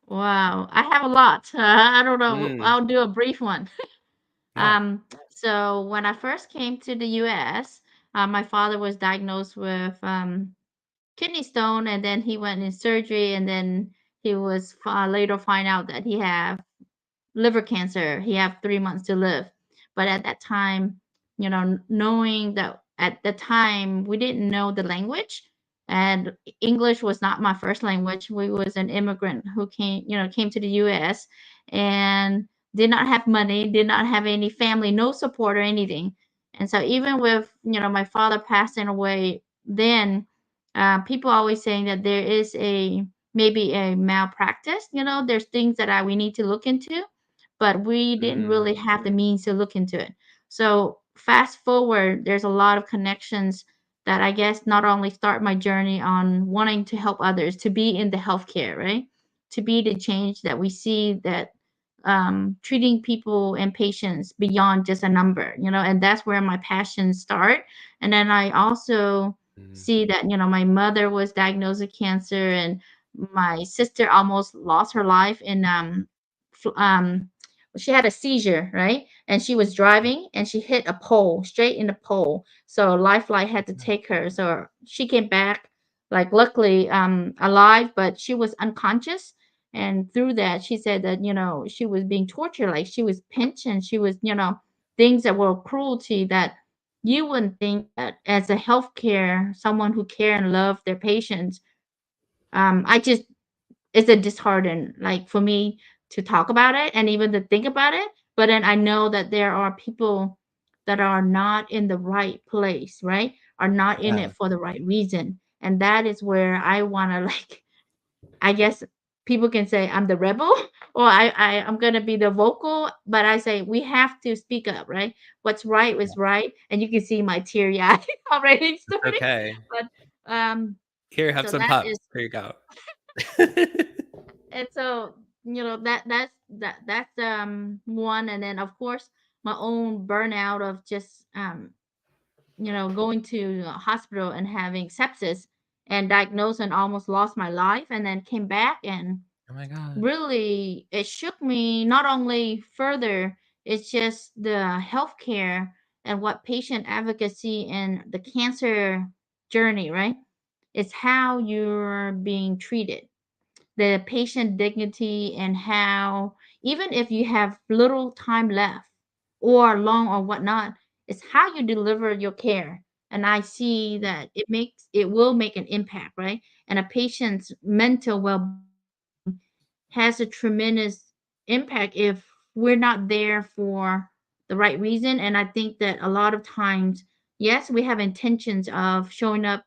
Wow, I have a lot. I don't know. Mm, I'll do a brief one. yeah. So when I first came to the US, my father was diagnosed with kidney stone, and then he went in surgery, and then he was later find out that he had liver cancer. He had 3 months to live. But at that time, knowing that at the time we didn't know the language, and English was not my first language. We was an immigrant who came to the US and did not have money, did not have any family, no support or anything. And so even with, my father passing away then, people always saying that there is a maybe a malpractice, there's things that we need to look into, but we didn't Mm, really have the means to look into it. So fast forward, there's a lot of connections that I guess not only start my journey on wanting to help others, to be in the healthcare, right? To be the change that we see, that treating people and patients beyond just a number, and that's where my passions start. And then I also mm. see that, my mother was diagnosed with cancer, and my sister almost lost her life in fl- um she had a seizure, right? And she was driving and she hit a pole, straight in the pole. So Lifeline had to take her. So she came back, like, luckily alive, but she was unconscious. And through that, she said that, she was being tortured, like she was pinched, and she was, things that were cruelty that you wouldn't think that as a healthcare, someone who care and love their patients. I just It's a dishearten, like, for me to talk about it and even to think about it. But then I know that there are people that are not in the right place, right? Are not in Yeah. it for the right reason. And that is where I want to, like, I guess people can say I'm the rebel, or I'm gonna be the vocal, but I say we have to speak up, right? What's right is right, and you can see my teary eye already It's starting. okay. But Here, have so some that pop. is, Here you go. and so, that's one. And then of course my own burnout of just going to a hospital and having sepsis and diagnosed and almost lost my life, and then came back, and Oh my gosh. really it shook me not only further. It's just the healthcare and what patient advocacy and the cancer journey, right? It's how you're being treated, the patient dignity, and how, even if you have little time left or long or whatnot, it's how you deliver your care. And I see that it will make an impact, right? And a patient's mental well-being has a tremendous impact if we're not there for the right reason. And I think that a lot of times, yes, we have intentions of showing up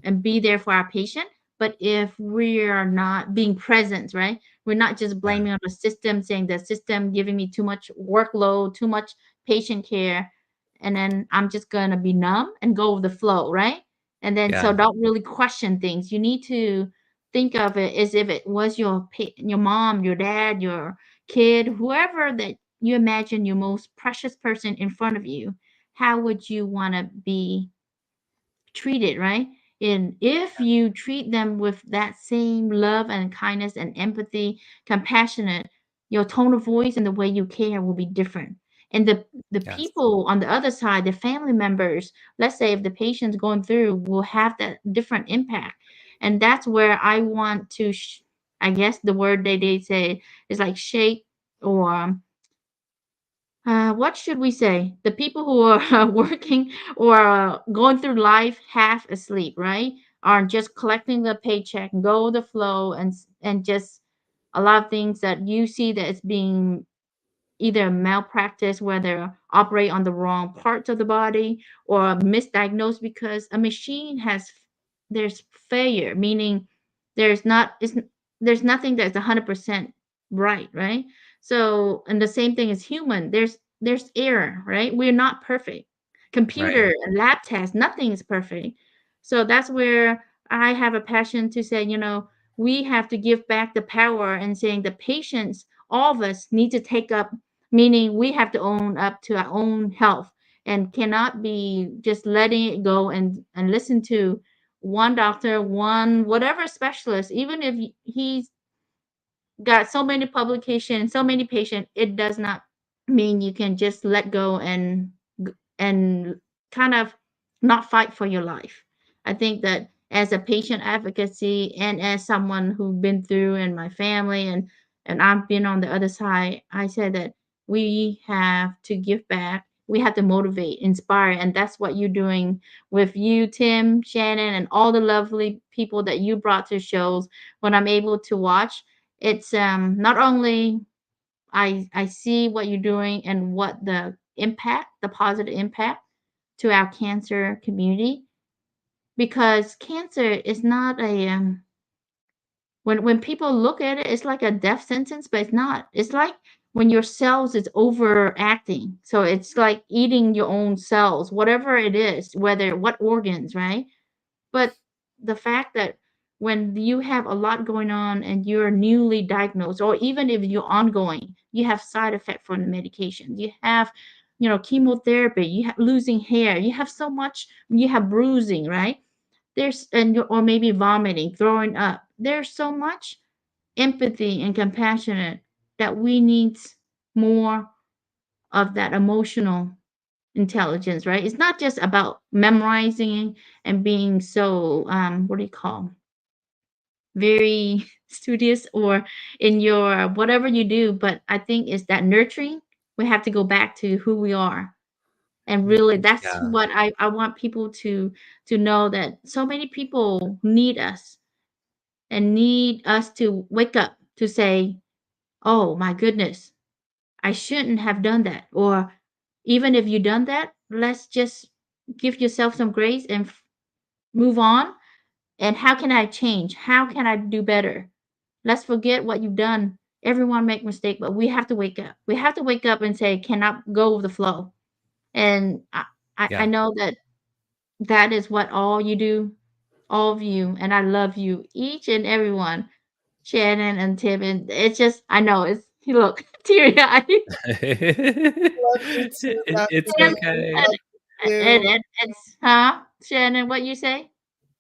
and be there for our patient. But if we are not being present, right? We're not just Yeah. blaming on the system, saying the system giving me too much workload, too much patient care, and then I'm just gonna be numb and go with the flow, right? And then Yeah. so don't really question things. You need to think of it as if it was your mom, your dad, your kid, whoever that you imagine your most precious person in front of you. How would you want to be treated, right? And if you treat them with that same love and kindness and empathy, compassionate, your tone of voice and the way you care will be different. And the Yes. people on the other side, the family members, let's say if the patient's going through, will have that different impact. And that's where I want to, I guess the word they say is like shake, or what should we say? The people who are working or going through life half asleep, right? Are just collecting the paycheck, go with the flow, and just a lot of things that you see that it's being either malpractice, where they operate on the wrong parts of the body, or misdiagnosed because a machine there's failure, meaning there's not it's, there's nothing that's 100% right, right? So, and the same thing as human, there's error, right? We're not perfect. Right. Computer and lab tests, nothing is perfect. So that's where I have a passion to say, we have to give back the power, and saying the patients, all of us need to take up, meaning we have to own up to our own health, and cannot be just letting it go and listen to one doctor, one whatever specialist, even if he's got so many publications, so many patients, it does not mean you can just let go and kind of not fight for your life. I think that as a patient advocacy and as someone who's been through in my family and I've been on the other side, I said that we have to give back. We have to motivate, inspire, and that's what you're doing with you, Tim, Shannon, and all the lovely people that you brought to shows. When I'm able to watch, it's not only I see what you're doing and what the impact, the positive impact to our cancer community, because cancer is not a when people look at it, it's like a death sentence, but it's not. It's like when your cells is overacting. So it's like eating your own cells, whatever it is, whether what organs, right? But the fact that when you have a lot going on and you're newly diagnosed, or even if you're ongoing, you have side effect from the medication. You have, chemotherapy. You have losing hair. You have so much. You have bruising, right? Or maybe vomiting, throwing up. There's so much empathy and compassionate that we need more of that emotional intelligence, right? It's not just about memorizing and being so what do you call very studious or in your whatever you do, but I think it's that nurturing. We have to go back to who we are. And really that's Yeah. what I want people to know, that so many people need us and need us to wake up to say, oh my goodness, I shouldn't have done that. Or even if you done that, let's just give yourself some grace and move on. And how can I change? How can I do better? Let's forget what you've done. Everyone make mistake, but we have to wake up. We have to wake up and say, cannot go with the flow. And I Yeah. know that that is what all you do, all of you, and I love you, each and every one, Shannon and Tim. And it's just, I know it's, you look teary eyed. Love you too, It's Dr. We okay. love you too. It's, huh? Shannon, what you say?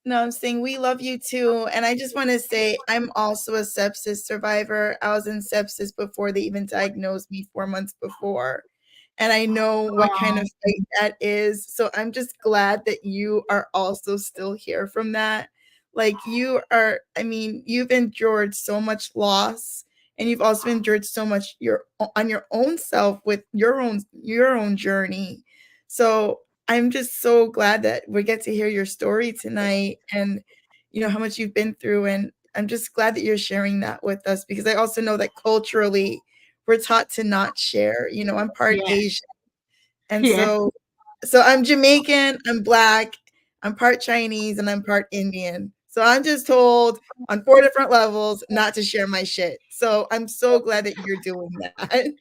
No, I'm saying we love you too. And I just want to say I'm also a sepsis survivor. I was in sepsis before they even diagnosed me 4 months before. And I know what kind Oh, of fight that is. So I'm just glad that you are also still here from that. Like you are, I mean, you've endured so much loss and you've also endured so much on your own self with your own journey. So I'm just so glad that we get to hear your story tonight and how much you've been through, and I'm just glad that you're sharing that with us because I also know that culturally we're taught to not share. I'm part yeah, Asian, and yeah. so I'm Jamaican, I'm Black, I'm part Chinese, and I'm part Indian. So I'm just told on 4 different levels not to share my shit. So I'm so glad that you're doing that.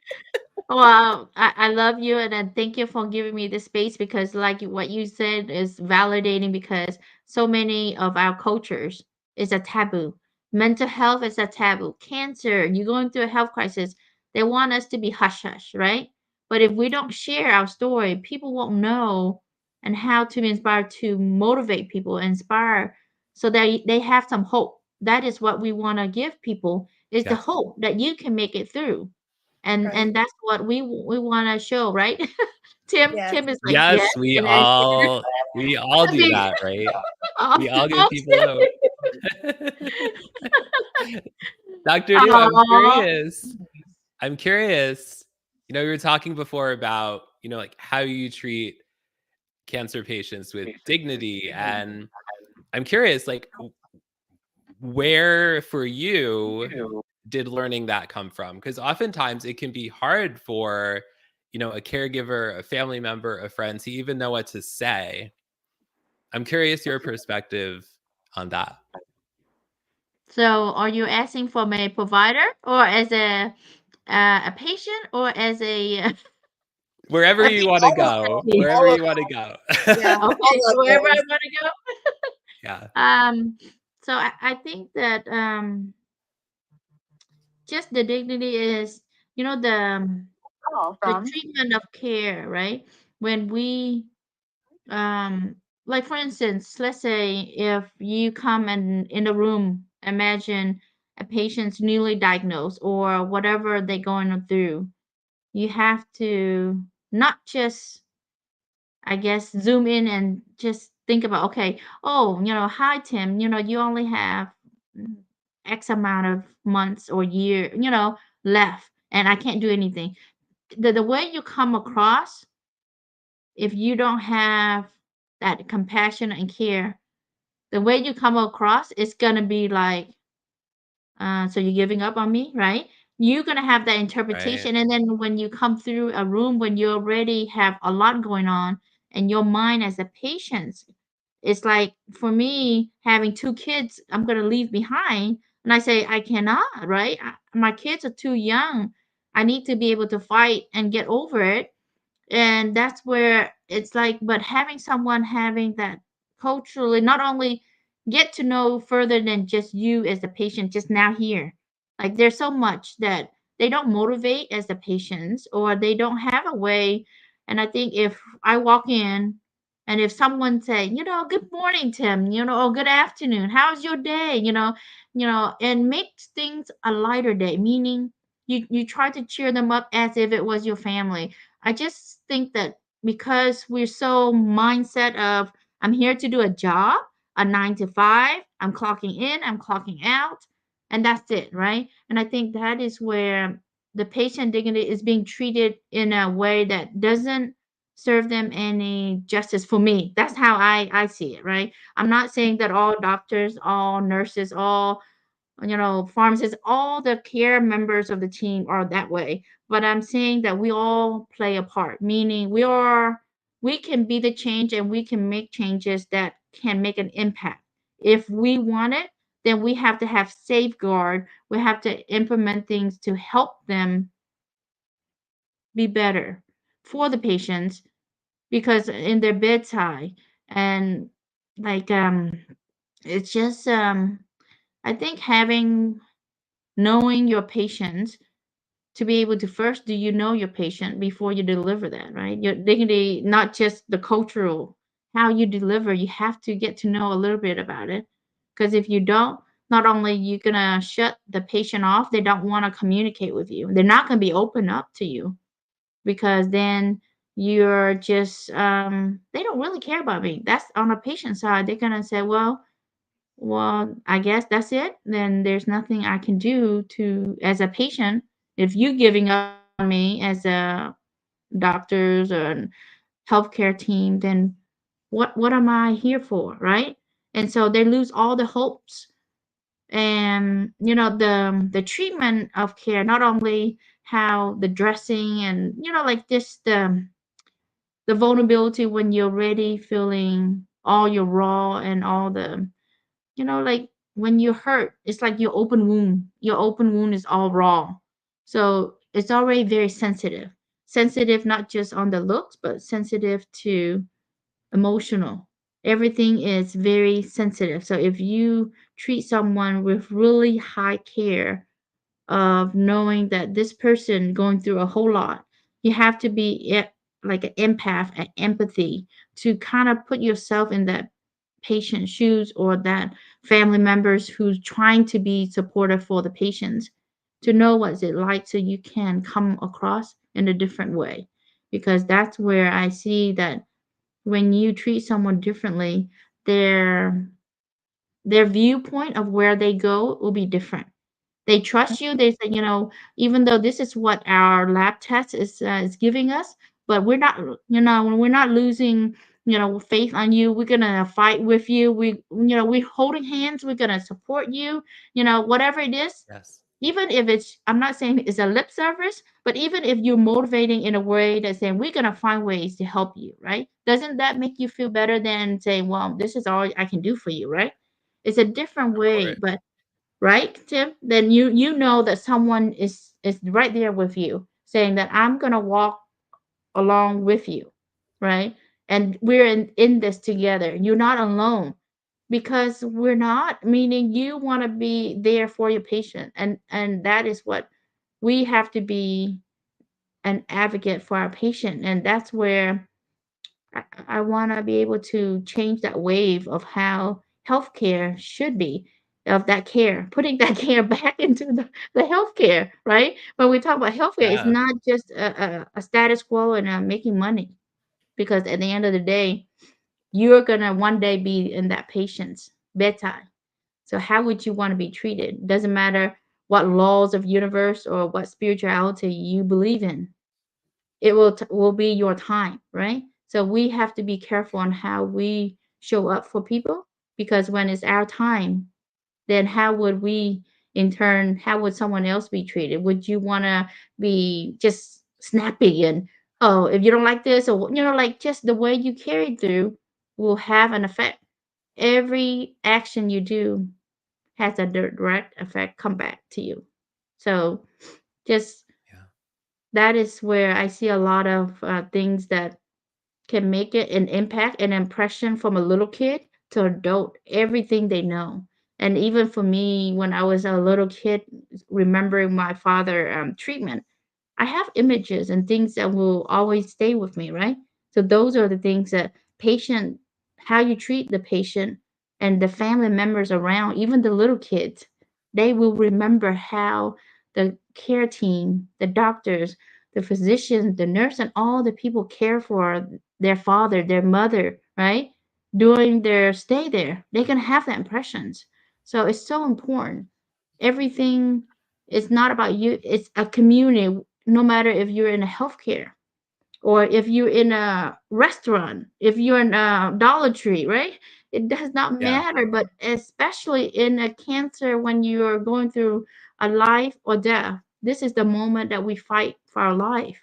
Well, I love you, and then thank you for giving me the space, because like what you said is validating, because so many of our cultures is a taboo. Mental health is a taboo. Cancer, you're going through a health crisis, they want us to be hush hush, right? But if we don't share our story, people won't know and how to inspire, to motivate people, inspire, so that they have some hope. That is what we want to give people, is the Yeah. hope that you can make it through. and Right. and that's what we want to show, right? Tim Yes. Tim is like, yes, Yes, we and then all we all do big, that, right? oh, We all give oh, people hope. Dr. New, I'm aw. curious. I'm curious. You were talking before about, like how you treat cancer patients with dignity. And I'm curious, like, where for you did learning that come from? Because oftentimes it can be hard for, a caregiver, a family member, a friend to even know what to say. I'm curious your perspective on that. So are you asking from a provider, or as a patient, or as a Wherever I a you think want to patient go, advocate? wherever all of you want to go. yeah, Okay, all so of wherever I those. want to go. Yeah. So I think that just the dignity is, the treatment of care, right? When we like for instance, let's say if you come in a room, imagine a patient's newly diagnosed or whatever they're going through, you have to not just, I guess, zoom in and just think about, okay, oh, hi, Tim, you only have mm, X amount of months or year, left, and I can't do anything. The way you come across, if you don't have that compassion and care, the way you come across is gonna be like, so you're giving up on me, right? You're gonna have that Right. interpretation, and then when you come through a room when you already have a lot going on, and your mind as a patient, it's like for me having two kids, I'm gonna leave behind, and I say I cannot, right? My kids are too young. I need to be able to fight and get over it, and that's where it's like, but having someone having that culturally, not only get to know further than just you as the patient just now here, like there's so much that they don't motivate as the patients, or they don't have a way. And I think if I walk in and if someone say, good morning, Tim, or good afternoon, how's your day, and makes things a lighter day, meaning you try to cheer them up as if it was your family. I just think that because we're so mindset of, I'm here to do a job, a 9 to 5, I'm clocking in, I'm clocking out, and that's it, right? And I think that is where the patient dignity is being treated in a way that doesn't serve them any justice for me. That's how I see it, right? I'm not saying that all doctors, all nurses, all pharmacists, all the care members of the team are that way. But I'm saying that we all play a part, meaning we can be the change and we can make changes that can make an impact. If we want it, then we have to have safeguard. We have to implement things to help them be better for the patients because in their bedside and like it's just I think having knowing your patients to be able to first do you know your patient before you deliver that, right? Your dignity, not just the cultural, how you deliver, you have to get to know a little bit about it. Because if you don't, not only you gonna shut the patient off, they don't want to communicate with you. They're not gonna be open up to you because then you're just they don't really care about me. That's on a patient side. They're gonna say, well, I guess that's it. Then there's nothing I can do to as a patient. If you giving up on me as a doctors or healthcare team, then what am I here for, right? And so they lose all the hopes. And the treatment of care, not only how the dressing and like just the vulnerability when you're already feeling all your raw and all the like when you're hurt, it's like your open wound. Your open wound is all raw. So it's already very sensitive. Sensitive not just on the looks, but sensitive to emotional. Everything is very sensitive. So if you treat someone with really high care of knowing that this person going through a whole lot, you have to be like an empath and empathy to kind of put yourself in that patient shoes or that family members who's trying to be supportive for the patients to know what's it like so you can come across in a different way, because that's where I see that when you treat someone differently, their their viewpoint of where they go will be different. They trust you. They say, even though this is what our lab test is giving us, but we're not, we're not losing, faith on you. We're gonna fight with you. We're holding hands. We're gonna support you. Whatever it is, Yes. even if it's, I'm not saying it's a lip service, but even if you're motivating in a way that's saying we're gonna find ways to help you, right? Doesn't that make you feel better than saying, well, this is all I can do for you, right? It's a different Of way, course. but right, Tim? Then you know that someone is right there with you, saying that I'm gonna walk along with you, right? And we're in this together. You're not alone because we're not. Meaning you want to be there for your patient, and that is what we have to be an advocate for our patient, and that's where I want to be able to change that wave of how healthcare should be. of that care, putting that care back into the healthcare, right? When we talk about healthcare, it's Yeah. not just a status quo and making money, because at the end of the day, you're gonna one day be in that patient's bedside. So how would you want to be treated? Doesn't matter what laws of universe or what spirituality you believe in. It will be your time, right? So we have to be careful on how we show up for people, because when it's our time, then how would we, in turn, how would someone else be treated? Would you want to be just snappy and, oh, if you don't like this, or like just the way you carry through will have an effect. Every action you do has a direct effect come back to you. So just Yeah. that is where I see a lot of things that can make it an impact, an impression from a little kid to adult, everything they know. And even for me, when I was a little kid, remembering my father treatment, I have images and things that will always stay with me, right? So those are the things that patient, how you treat the patient and the family members around, even the little kids, they will remember how the care team, the doctors, the physicians, the nurse, and all the people care for their father, their mother, right? During their stay there, they can have that impressions. So it's so important. Everything is not about you. It's a community, no matter if you're in a healthcare or if you're in a restaurant, if you're in a Dollar Tree, right? It does not Yeah. matter, but especially in a cancer, when you're going through a life or death, this is the moment that we fight for our life.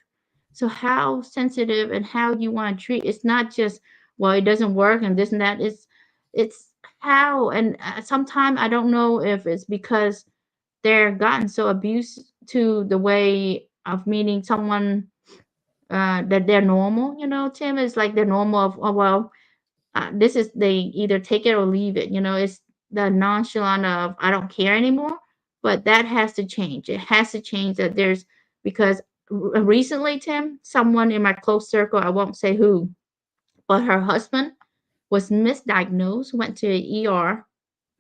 So how sensitive and how you want to treat, it's not just, well, it doesn't work and this and that. It's how, and sometimes I don't know if it's because they're gotten so abused to the way of meeting someone that they're normal, Tim, is like they're normal of, oh, well, this is, they either take it or leave it, it's the nonchalant of, I don't care anymore. But that has to change. It has to change, that there's, because recently, Tim, someone in my close circle, I won't say who, but her husband was misdiagnosed, went to the ER,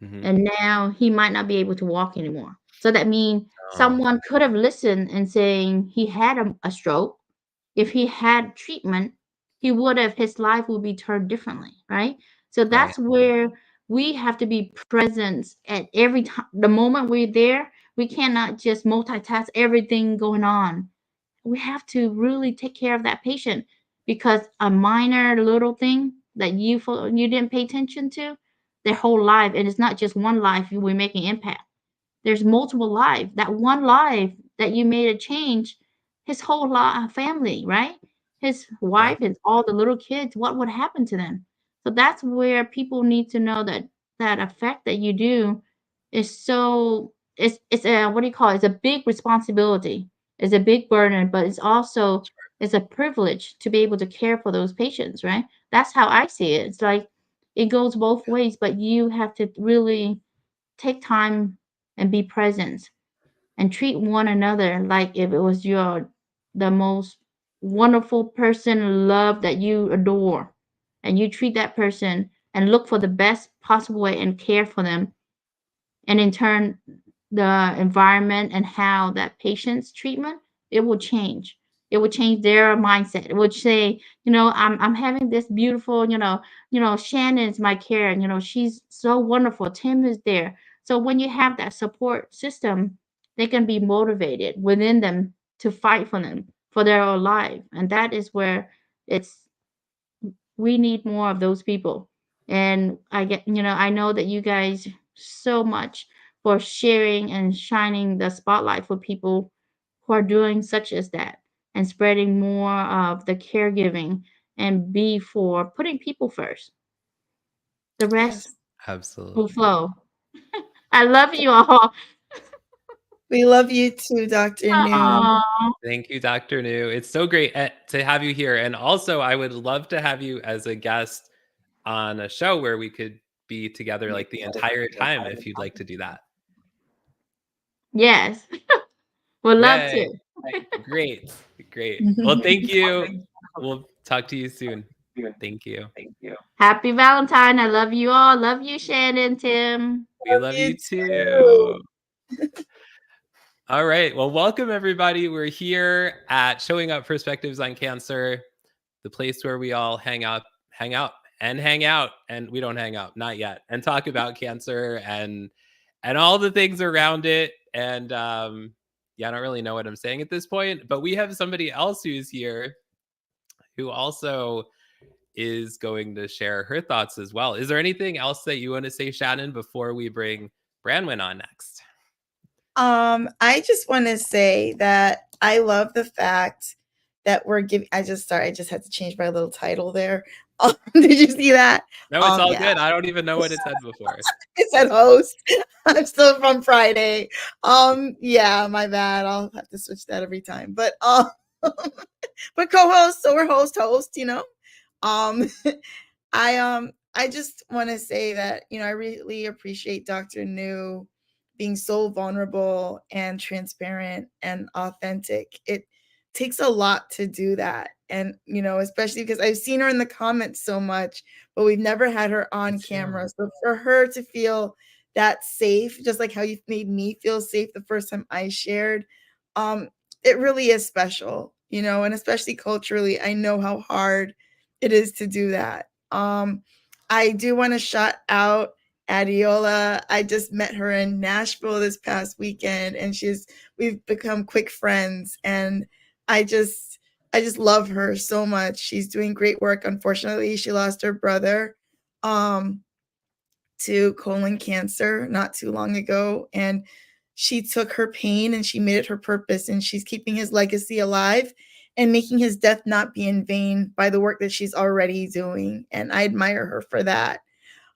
Hmm. and now he might not be able to walk anymore. So that means Oh, someone could have listened and saying he had a stroke. If he had treatment, he would have, his life would be turned differently, right? So right. that's where we have to be present at every time. The moment we're there, we cannot just multitask everything going on. We have to really take care of that patient, because a minor little thing that you didn't pay attention to, their whole life, and it's not just one life you were making impact. There's multiple lives. That one life that you made a change, his whole family, right? His Yeah. wife and all the little kids, what would happen to them? So that's where people need to know that that effect that you do is so, it's a, what do you call it? It's a big responsibility. It's a big burden, but it's also, it's a privilege to be able to care for those patients, right? That's how I see it. It's like it goes both ways, but you have to really take time and be present and treat one another like if it was your, the most wonderful person, love that you adore, and you treat that person and look for the best possible way and care for them. And in turn, the environment and how that patient's treatment, it will change. It will change their mindset. It would say, I'm having this beautiful, Shannon's my care, and she's so wonderful. Tim is there. So when you have that support system, they can be motivated within them to fight for them for their own life. And that is where it's, we need more of those people. And I know that you guys so much for sharing and shining the spotlight for people who are doing such as that, and spreading more of the caregiving, and be for putting people first. The rest Yes. will Absolutely. flow. I love you all. We love you too, Dr. New. Aw. Thank you, Dr. New. It's so great to have you here. And also, I would love to have you as a guest on a show where we could be together like the entire time if you'd like to do that. Yes, would love Yay. to. Great. Great. Well, thank you. We'll talk to you soon. Thank you. Happy Valentine. I love you all. Love you, Shannon, Tim. We love you too. All right. Well, welcome everybody. We're here at Showing Up Perspectives on Cancer, the place where we all hang out, and we don't hang out, not yet, and talk about cancer and all the things around it. And yeah, I don't really know what I'm saying at this point, but we have somebody else who's here who also is going to share her thoughts as well. Is there anything else that you want to say, Shannon, before we bring Branwen on next? I just want to say that I love the fact that we're giving. I just had to change my little title there. Did you see that? No, it's all good. I don't even know what it said before. It said host. I'm still from Friday. Yeah, my bad. I'll have to switch that every time. But but co-host, so we're host, you know. I just want to say that, you know, I really appreciate Dr. New being so vulnerable and transparent and authentic. It takes a lot to do that. And, you know, especially because I've seen her in the comments so much, but we've never had her on camera. So for her to feel that safe, just like how you made me feel safe the first time I shared, it really is special, you know, and especially culturally, I know how hard it is to do that. I do want to shout out Adiola. I just met her in Nashville this past weekend, and we've become quick friends, and I just love her so much. She's doing great work. Unfortunately, she lost her brother to colon cancer not too long ago, and she took her pain and she made it her purpose, and she's keeping his legacy alive and making his death not be in vain by the work that she's already doing. And I admire her for that.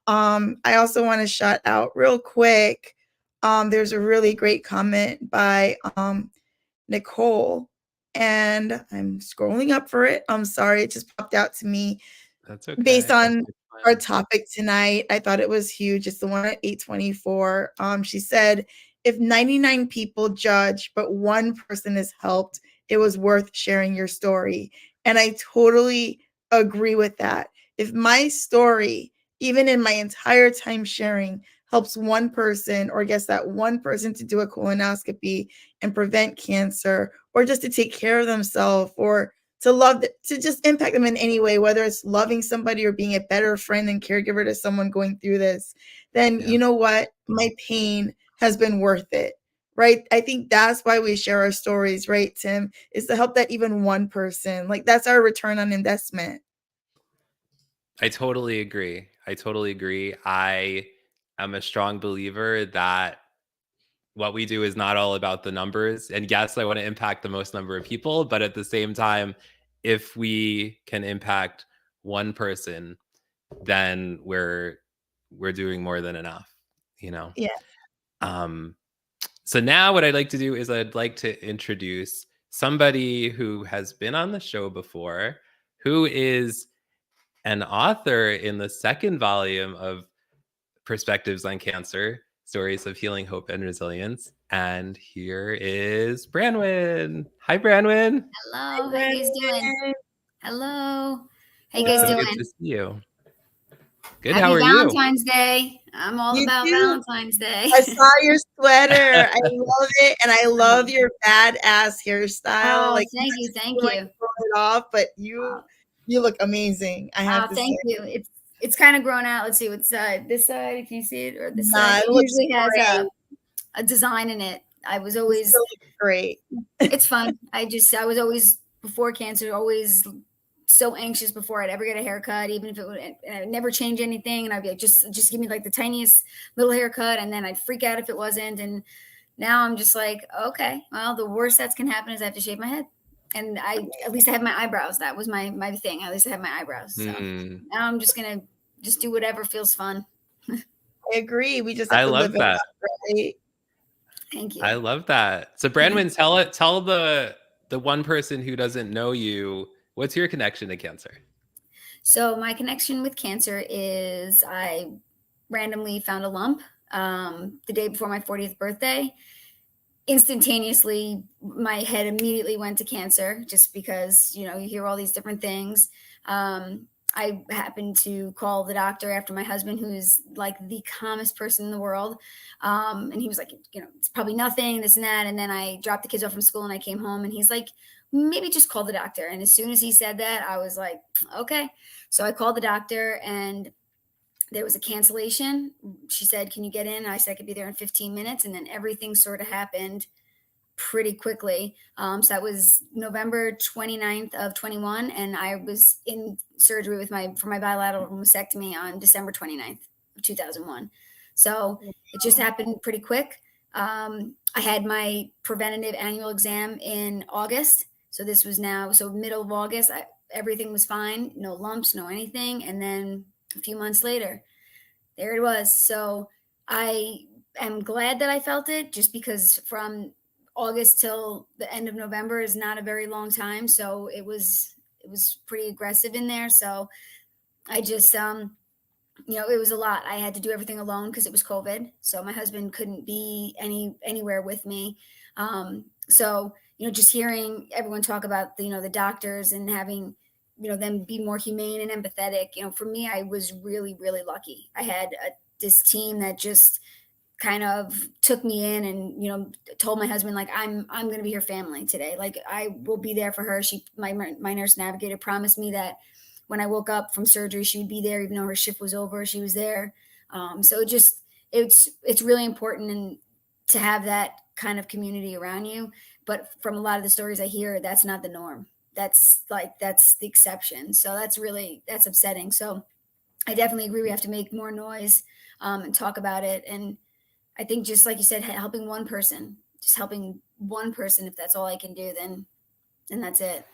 I also want to shout out real quick. There's a really great comment by Nicole, and I'm scrolling up for it. I'm sorry, it just popped out to me. That's okay. Based on our topic tonight, I thought it was huge. It's the one at 824. She said, if 99 people judge, but one person is helped, it was worth sharing your story. And I totally agree with that. If my story, even in my entire time sharing, helps one person, or gets that one person to do a colonoscopy and prevent cancer, or just to take care of themselves, or to just impact them in any way, whether it's loving somebody or being a better friend and caregiver to someone going through this, then you know what? My pain has been worth it, right? I think that's why we share our stories, right, Tim? Is to help that even one person. Like, that's our return on investment. I totally agree. I am a strong believer that what we do is not all about the numbers. And yes, I want to impact the most number of people, but at the same time, if we can impact one person, then we're doing more than enough, you know? Yeah. So now what I'd like to do is I'd like to introduce somebody who has been on the show before, who is an author in the second volume of Perspectives on Cancer, Stories of Healing, Hope, and Resilience. And here is Branwen. Hi, Branwen. Hello. How you guys doing? Hello. How you It's guys so doing? good to see you. Good. Happy How are Valentine's Day. I'm all You about too. Valentine's Day. I saw your sweater. I love it, and I love your badass hairstyle. Oh, like, thank you. Pull it off, but you look amazing. I have to say. Thank you. It's kind of grown out. Let's see what side. This side, if you see it, or this side. It It looks usually has great. a design in it. I was always great. It's fun. I was always, before cancer, always so anxious before I'd ever get a haircut, even if it would, and I'd never change anything. And I'd be like, just give me like the tiniest little haircut. And then I'd freak out if it wasn't. And now I'm just like, okay, well, the worst that can happen is I have to shave my head. And at least I have my eyebrows. That was my thing. At least I have my eyebrows. So now I'm just going to just do whatever feels fun. I agree. We just have to live that. Right? Thank you. I love that. So Branwen, tell the one person who doesn't know you, what's your connection to cancer? So my connection with cancer is I randomly found a lump the day before my 40th birthday. Instantaneously, my head immediately went to cancer, just because, you know, you hear all these different things. I I happened to call the doctor after my husband, who is like the calmest person in the world. And he was like, it's probably nothing, this and that. And then I dropped the kids off from school and I came home and he's like, maybe just call the doctor. And as soon as he said that, I was like, okay. So I called the doctor and there was a cancellation. She said, can you get in? I said I could be there in 15 minutes. And then everything sort of happened pretty quickly. So that was November 29th of 21. And I was in surgery for my bilateral mastectomy on December 29th of 2001. So it just happened pretty quick. I had my preventative annual exam in August. So this was middle of August, everything was fine. No lumps, no anything. And then a few months later, there it was. So I am glad that I felt it, just because from August till the end of November is not a very long time. So it was pretty aggressive in there. So I just, it was a lot. I had to do everything alone because it was COVID. So my husband couldn't be anywhere with me. So, just hearing everyone talk about the doctors and having, them be more humane and empathetic, for me, I was really, really lucky. I had this team that just kind of took me in and, told my husband, like, I'm going to be her family today. Like, I will be there for her. My nurse navigator promised me that when I woke up from surgery, she would be there, even though her shift was over, she was there. So it's really important and to have that kind of community around you. But from a lot of the stories I hear, that's not the norm. That's the exception. So that's upsetting. So I definitely agree. We have to make more noise and talk about it. And I think, just like you said, helping one person, if that's all I can do, then that's it.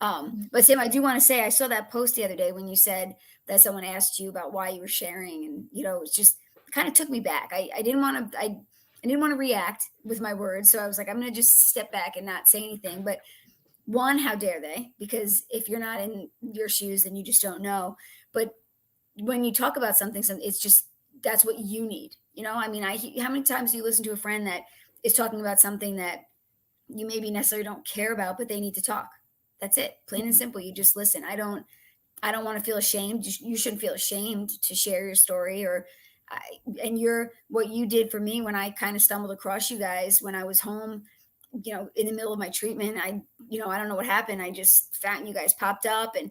But Sam, I do want to say, I saw that post the other day when you said that someone asked you about why you were sharing, and it just kind of took me back. I didn't want to react with my words, so I was like, I'm going to just step back and not say anything. But one, how dare they? Because if you're not in your shoes, then you just don't know. But when you talk about something, it's just, that's what you need. I mean, how many times do you listen to a friend that is talking about something that you maybe necessarily don't care about, but they need to talk? That's it. Plain and simple. You just listen. I don't want to feel ashamed. You shouldn't feel ashamed to share your story what you did for me when I kind of stumbled across you guys when I was home, in the middle of my treatment. I don't know what happened. I just found you guys popped up and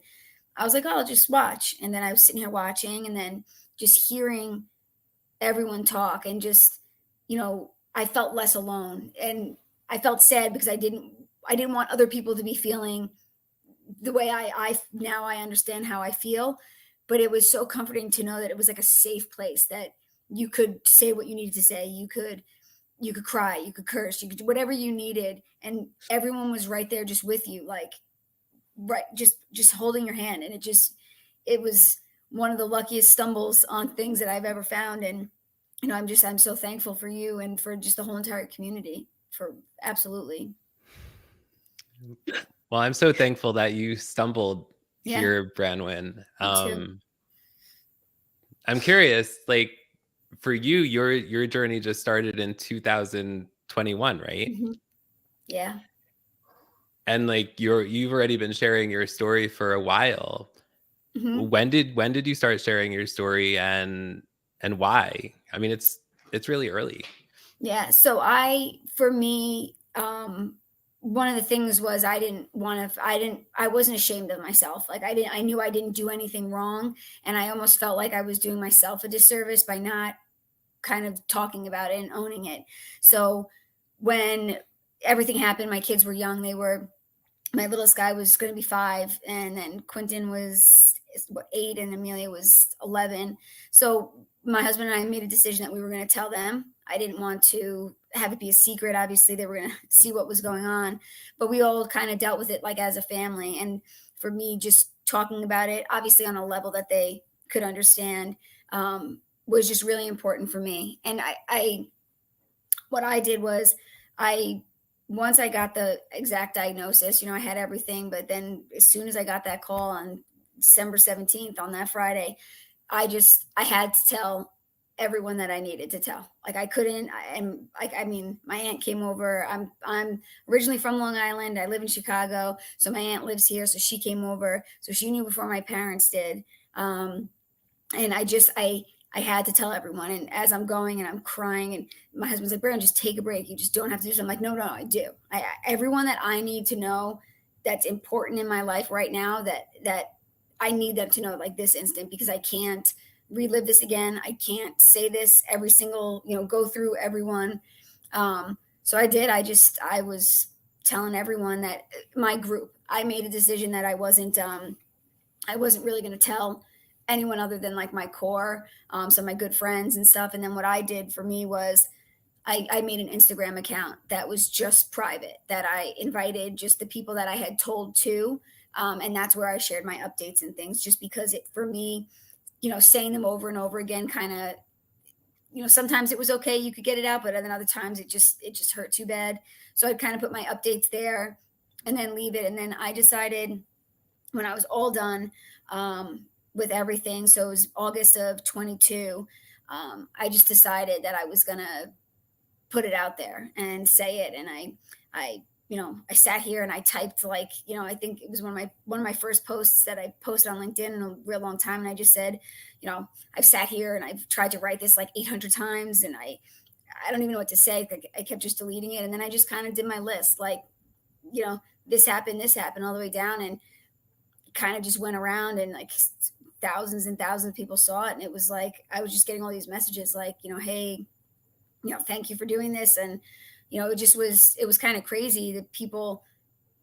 I was like, oh, I'll just watch. And then I was sitting here watching and then just hearing everyone talk and just, I felt less alone, and I felt sad because I didn't want other people to be feeling the way I now I understand how I feel. But it was so comforting to know that it was like a safe place, that you could say what you needed to say. You could cry, you could curse, you could do whatever you needed. And everyone was right there just with you, like, right, just holding your hand. And it was one of the luckiest stumbles on things that I've ever found. And, I'm so thankful for you and for just the whole entire community, for absolutely. Well, I'm so thankful that you stumbled here, Branwen. I'm curious, like, for you, your journey just started in 2021, right? Mm-hmm. Yeah. And like you've already been sharing your story for a while. Mm-hmm. When did you start sharing your story, and why? I mean, it's really early. Yeah. So for me, one of the things was I wasn't ashamed of myself. Like I knew I didn't do anything wrong. And I almost felt like I was doing myself a disservice by not kind of talking about it and owning it. So when everything happened, my kids were young. My littlest guy was going to be 5, and then Quentin was 8, and Amelia was 11. So my husband and I made a decision that we were going to tell them. I didn't want to have it be a secret. Obviously, they were going to see what was going on, but we all kind of dealt with it like as a family. And for me, just talking about it, obviously on a level that they could understand, was just really important for me. And what I did was once I got the exact diagnosis, I had everything, but then as soon as I got that call on December 17th, on that Friday, I had to tell everyone that I needed to tell. Like I couldn't, and like, I mean, my aunt came over. I'm originally from Long Island. I live in Chicago. So my aunt lives here. So she came over. So she knew before my parents did. And I had to tell everyone. And as I'm going and I'm crying, and my husband's like, Brandon, just take a break. You just don't have to do this. I'm like, no, I do. Everyone that I need to know that's important in my life right now, that I need them to know, like this instant, because I can't relive this again. I can't say this every single, go through everyone. So I did. I was telling everyone that my group, I made a decision that I wasn't really going to tell anyone other than like my core, so my good friends and stuff. And then what I did for me was I made an Instagram account that was just private, that I invited just the people that I had told to. And that's where I shared my updates and things, just because for me, saying them over and over again, kind of, sometimes it was okay, you could get it out, but then other times it just hurt too bad. So I'd kind of put my updates there and then leave it. And then I decided, when I was all done with everything, so it was August of 22, I just decided that I was gonna put it out there and say it. And I sat here and I typed, like, I think it was one of my first posts that I posted on LinkedIn in a real long time. And I just said, I've sat here and I've tried to write this like 800 times, and I don't even know what to say. I kept just deleting it. And then I just kind of did my list, like, this happened, all the way down, and kind of just went around, and like thousands and thousands of people saw it. And it was like, I was just getting all these messages like, hey, thank you for doing this. And, it was kind of crazy that people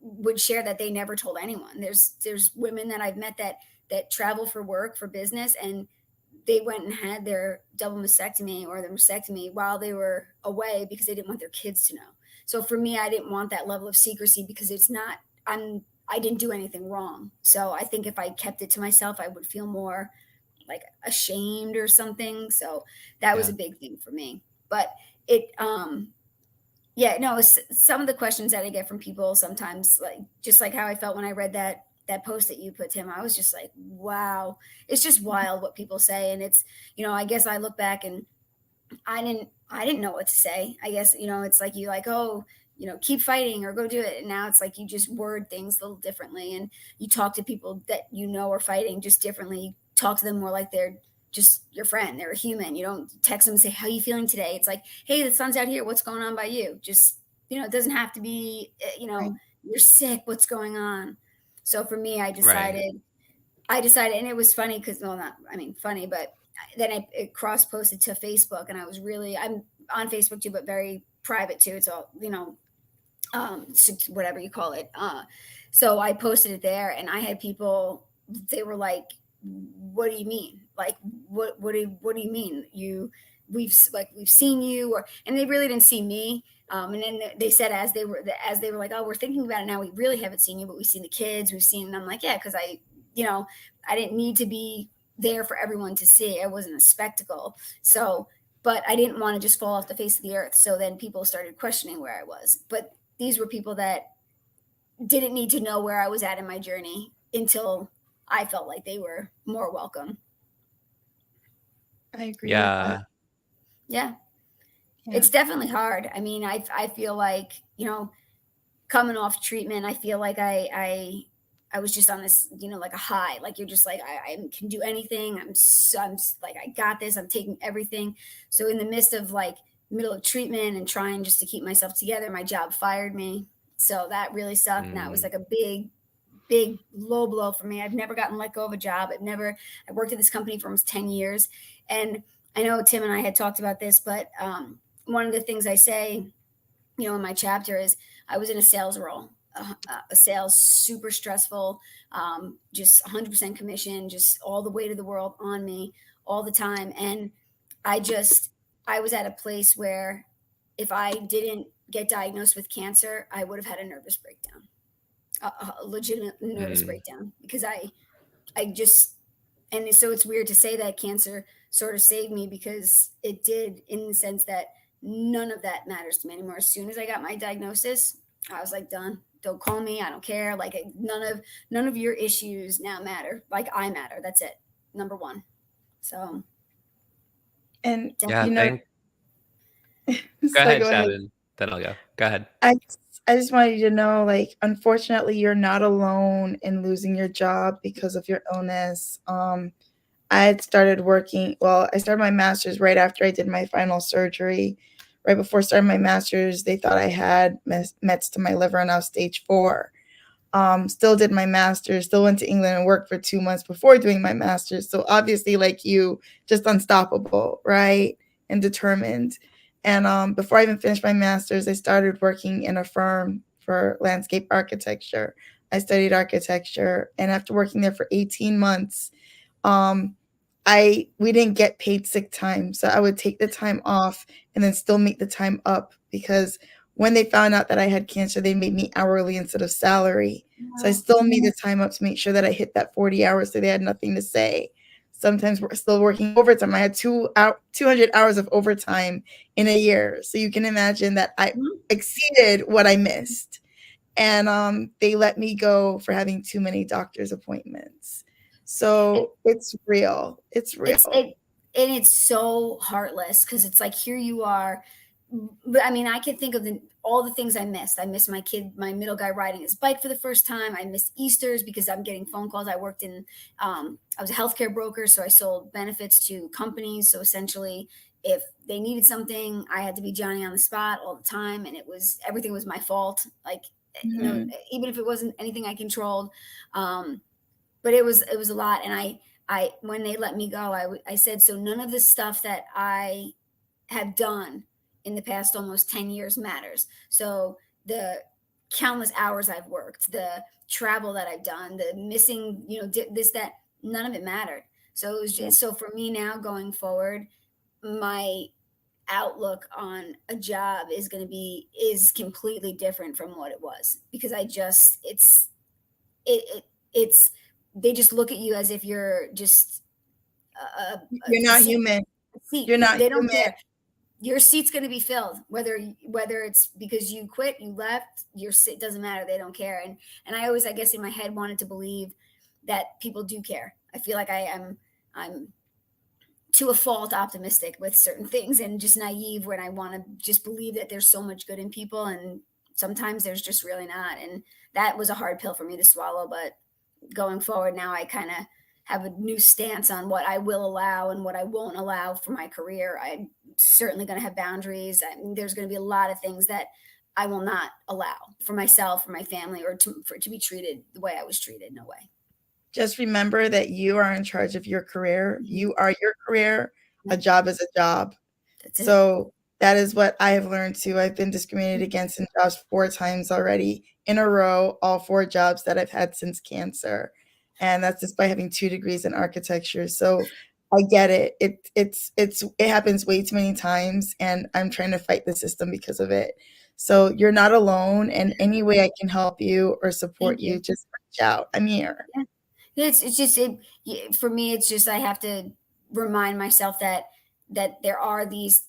would share that they never told anyone. There's women that I've met that travel for work, for business, and they went and had their double mastectomy or their mastectomy while they were away because they didn't want their kids to know. So for me, I didn't want that level of secrecy, because I didn't do anything wrong. So I think if I kept it to myself, I would feel more like ashamed or something. So that was a big thing for me. But some of the questions that I get from people sometimes, like just like how I felt when I read that post that you put, Tim, I was just like, wow, it's just wild what people say. And it's, I guess I look back and I didn't know what to say. I guess, it's like, you like, oh, keep fighting or go do it. And now it's like, you just word things a little differently, and you talk to people that, are fighting just differently. You talk to them more like they're just your friend. They're a human. You don't text them and say, how are you feeling today? It's like, hey, the sun's out here. What's going on by you? Just, it doesn't have to be, Right. You're sick. What's going on? So for me, I decided, and it was funny because, funny, but then it cross posted to Facebook, and I'm on Facebook too, but very private too. It's all, whatever you call it. So I posted it there, and I had people, they were like, what do you mean? Like, what do you mean? We've seen you, and they really didn't see me. And then they said, as they were like, oh, we're thinking about it now. We really haven't seen you, but we've seen the kids. And I'm like, yeah, because I didn't need to be there for everyone to see. I wasn't a spectacle. So, but I didn't want to just fall off the face of the earth. So then people started questioning where I was. But these were people that didn't need to know where I was at in my journey until I felt like they were more welcome. I agree. Yeah. Yeah. It's definitely hard. I mean, I feel like, coming off treatment, I feel like I was just on this, like a high, like you're just like, I can do anything. I'm like, I got this, I'm taking everything. So in the midst of like middle of treatment and trying just to keep myself together, my job fired me. So that really sucked. And that was like a big low blow for me. I've never gotten let go of a job. I worked at this company for almost 10 years. And I know Tim and I had talked about this, but one of the things I say, in my chapter is I was in a sales role, a sales, super stressful, just 100% commission, just all the weight of the world on me all the time. And I was at a place where if I didn't get diagnosed with cancer, I would have had a nervous breakdown, a legitimate nervous breakdown, because and so it's weird to say that cancer sort of saved me, because it did, in the sense that none of that matters to me anymore. As soon as I got my diagnosis, I was like, done. Don't call me. I don't care. Like, none of your issues now matter. Like, I matter. That's it. Number one. So. And Yeah, you know, go so ahead, go ahead. Shannon. Then I'll go. Go ahead. I just wanted you to know, like, unfortunately, you're not alone in losing your job because of your illness. I had started working. Well, I started my master's right after I did my final surgery. Right before starting my master's, they thought I had mets to my liver and I was stage 4. Still did my master's, still went to England and worked for 2 months before doing my master's. So obviously, like you, just unstoppable, right? And determined. And before I even finished my master's, I started working in a firm for landscape architecture. I studied architecture, and after working there for 18 months, um, we didn't get paid sick time. So I would take the time off and then still make the time up, because when they found out that I had cancer, they made me hourly instead of salary. So I still made the time up to make sure that I hit that 40 hours, so they had nothing to say. Sometimes we're still working overtime. I had 200 hours of overtime in a year. So you can imagine that I exceeded what I missed. And they let me go for having too many doctor's appointments. So it's real. It's real. And it's so heartless, because it's like, here you are. But I mean, I can think of all the things I missed. I missed my middle guy riding his bike for the first time. I missed Easters because I'm getting phone calls. I worked in, I was a healthcare broker, so I sold benefits to companies. So essentially, if they needed something, I had to be Johnny on the spot all the time, and everything was my fault. Like, you know, even if it wasn't anything I controlled, but it was a lot. And I when they let me go, I said, so none of the stuff that I have done in the past almost 10 years matters. So the countless hours I've worked, the travel that I've done, the missing, you know, this, that, none of it mattered. So it was just, so for me now going forward, my outlook on a job is completely different from what it was, because it's they just look at you as if you're just you're not human. Seat. You're not They don't human. care. Your seat's going to be filled, whether it's because you quit, you left, your seat doesn't matter. They don't care. And I always, I guess in my head, wanted to believe that people do care. I feel like I'm to a fault optimistic with certain things, and just naive when I want to just believe that there's so much good in people, and sometimes there's just really not. And that was a hard pill for me to swallow, but going forward now, I kind of have a new stance on what I will allow and what I won't allow for my career. I'm certainly going to have boundaries. There's going to be a lot of things that I will not allow for myself, for my family, or to be treated the way I was treated. No way. Just remember that you are in charge of your career. You are your career. A job is a job. So that is what I have learned too. I've been discriminated against in jobs 4 times already in a row, all 4 jobs that I've had since cancer. And that's just by having 2 degrees in architecture. So I get it. It happens way too many times, and I'm trying to fight the system because of it. So you're not alone, and any way I can help you or support you, just reach out. I'm here. Yeah. It's just for me. It's just I have to remind myself that there are these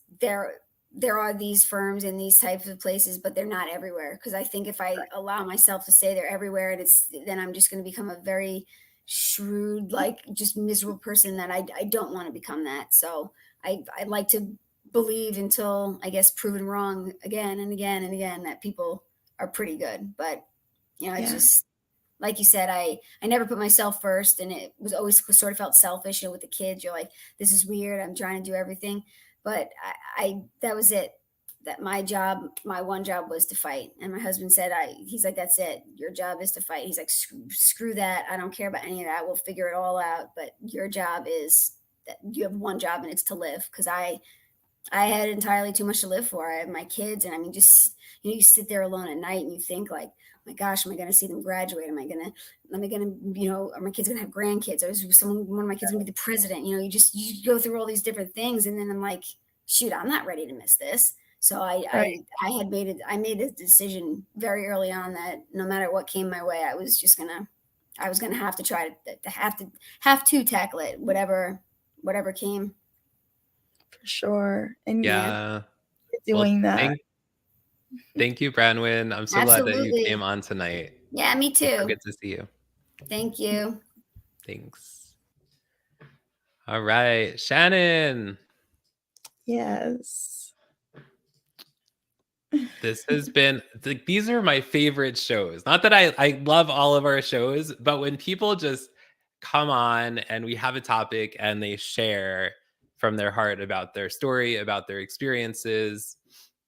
firms in these types of places, but they're not everywhere. Because I think if I allow myself to say they're everywhere, and then I'm just going to become a very shrewd, like just miserable person that I don't want to become that. So I'd like to believe, until I guess proven wrong again and again and again, that people are pretty good. But you know, it's just like you said, I never put myself first, and it was always sort of felt selfish. You know, with the kids, you're like, this is weird. I'm trying to do everything. But I that was it. That my one job was to fight. And my husband said, he's like, that's it. Your job is to fight. He's like, screw that. I don't care about any of that. We'll figure it all out. But your job is that you have one job, and it's to live. Because I had entirely too much to live for. I have my kids, and I mean, just, you know, you sit there alone at night and you think like, my gosh, am I going to see them graduate? Am I going to, you know, are my kids going to have grandkids? Or is one of my kids going to be the president? You know, you go through all these different things. And then I'm like, shoot, I'm not ready to miss this. So I made a decision very early on that no matter what came my way, I was going to have to try to have to tackle it, whatever came. For sure. And yeah, doing that. Thank you, Branwen. I'm so glad that you came on tonight. Yeah, me too. So good to see you. Thank you. Thanks. All right, Shannon. Yes. This has been, these are my favorite shows. Not that I love all of our shows, but when people just come on and we have a topic and they share from their heart about their story, about their experiences,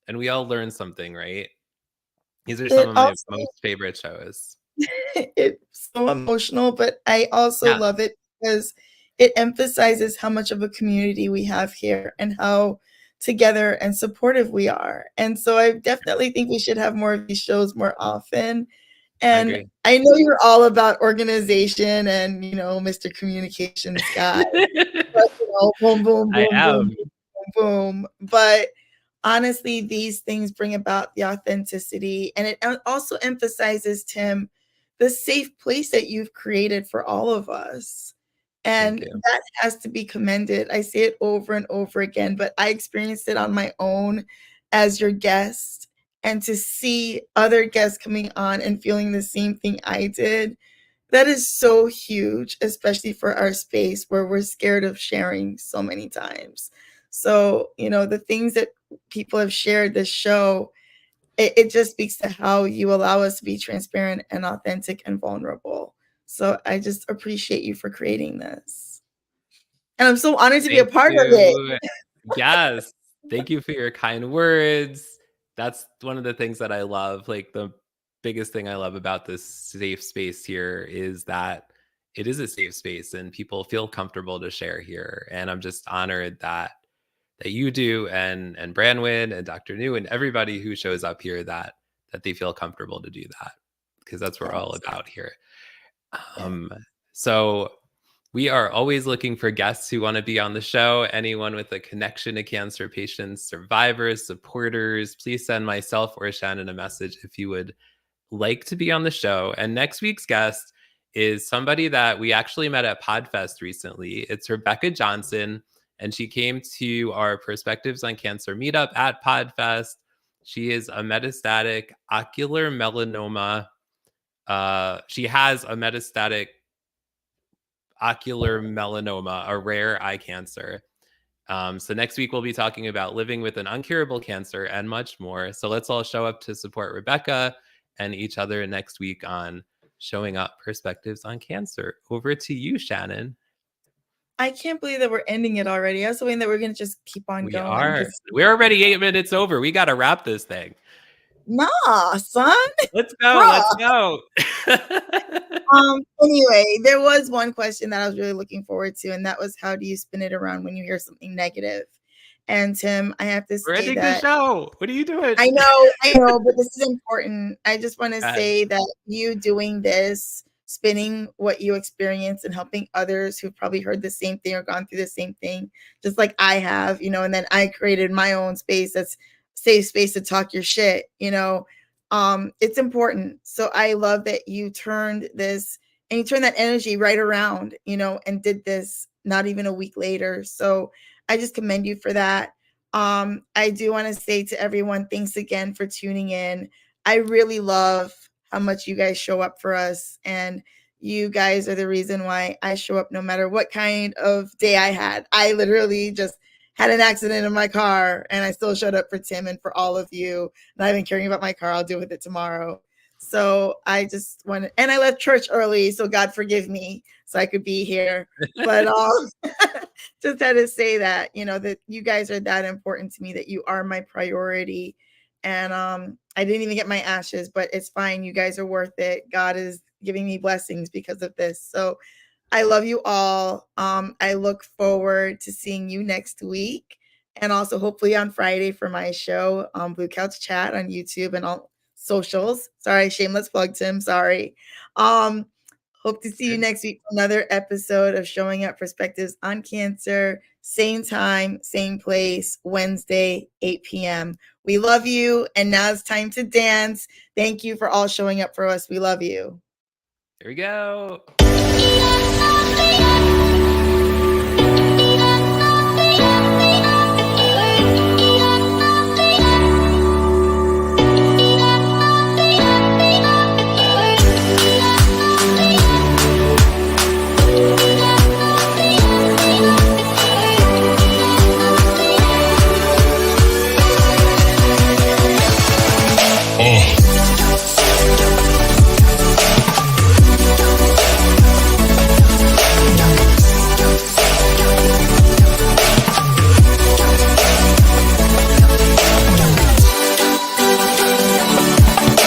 and we all learn something, right? These are some of my most favorite shows. It's so emotional, but I also love it because it emphasizes how much of a community we have here and how together and supportive we are. And so I definitely think we should have more of these shows more often. And I know you're all about organization and, you know, Mr. Communications guy. But, you know, boom, boom, boom, boom, boom, boom. But honestly, these things bring about the authenticity. And it also emphasizes, Tim, the safe place that you've created for all of us. And that has to be commended. I say it over and over again, but I experienced it on my own as your guest. And to see other guests coming on and feeling the same thing I did, that is so huge, especially for our space where we're scared of sharing so many times. So, you know, the things that people have shared this show, it just speaks to how you allow us to be transparent and authentic and vulnerable. So I just appreciate you for creating this. And I'm so honored to be a part of it. Yes. Thank you for your kind words. That's one of the things that I love. Like, the biggest thing I love about this safe space here is that it is a safe space and people feel comfortable to share here. And I'm just honored that you do, and Branwen and Dr. Nhu and everybody who shows up here, that they feel comfortable to do that, because that's what we're all about here. So we are always looking for guests who want to be on the show. Anyone with a connection to cancer patients, survivors, supporters, please send myself or Shannon a message if you would like to be on the show. And next week's guest is somebody that we actually met at PodFest recently. It's Rebecca Johnson, and she came to our Perspectives on Cancer meetup at PodFest. She is a metastatic ocular melanoma. She has a metastatic ocular melanoma, a rare eye cancer. So next week we'll be talking about living with an uncurable cancer and much more. So let's all show up to support Rebecca and each other next week on Showing Up Perspectives on Cancer. Over to you, Shannon. I can't believe that we're ending it already. I was hoping that we're going to just keep on going. We're already 8 minutes over. We got to wrap this thing. Nah, son. Let's go. Let's go. Anyway, there was one question that I was really looking forward to, and that was, how do you spin it around when you hear something negative? And Tim, I have to say, we're ending the show. What are you doing? I know, but this is important. I just want to say that you doing this, spinning what you experience and helping others who've probably heard the same thing or gone through the same thing, just like I have, you know, and then I created my own space that's safe space to talk your shit, you know. It's important. So I love that you turned this and you turned that energy right around, you know, and did this not even a week later. So I just commend you for that. I do want to say to everyone, thanks again for tuning in. I really love how much you guys show up for us, and you guys are the reason why I show up no matter what kind of day I had. I literally just had an accident in my car and I still showed up for Tim and for all of you. Not even caring about my car. I'll deal with it tomorrow. So I just wanted, and I left church early, so God forgive me, so I could be here. But just had to say that, you know, that you guys are that important to me, that you are my priority. And I didn't even get my ashes, but it's fine. You guys are worth it. God is giving me blessings because of this. So I love you all. I look forward to seeing you next week, and also hopefully on Friday for my show, Blue Couch Chat on YouTube and all socials. Sorry, shameless plug, Tim. Sorry. Hope to see you next week for another episode of Showing Up Perspectives on Cancer. Same time, same place, Wednesday, 8 p.m. We love you, and now it's time to dance. Thank you for all showing up for us. We love you. Here we go. Bye.